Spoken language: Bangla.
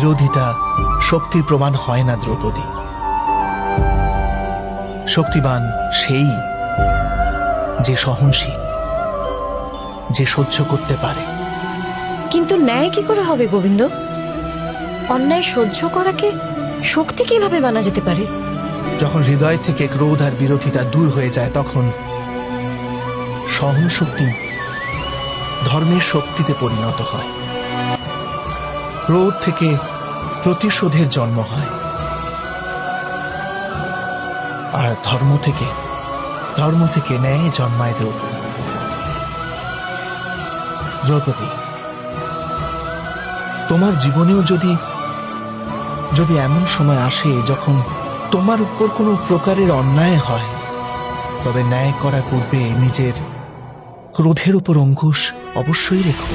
বিরোধিতা শক্তির প্রমাণ হয় না দ্রৌপদী। শক্তিবান সেই যে সহনশীল, যে সহ্য করতে পারে। কিন্তু ন্যায় কি করে হবে গোবিন্দ? অন্যায় সহ্য করাকে শক্তি কিভাবে মানা যেতে পারে? যখন হৃদয় থেকে ক্রোধ আর বিরোধিতা দূর হয়ে যায়, তখন সহন শক্তি ধর্মের শক্তিতে পরিণত হয়। ক্রোধ থেকে প্রতিশোধের জন্ম হয়, আর ধর্ম থেকে ন্যায় জন্মায় দ্রৌপদী। দ্রৌপদী, তোমার জীবনেও যদি এমন সময় আসে যখন তোমার উপর কোনো প্রকারের অন্যায় হয়, তবে ন্যায় করার পূর্বে নিজের ক্রোধের উপর অঙ্কুশ অবশ্যই রেখো।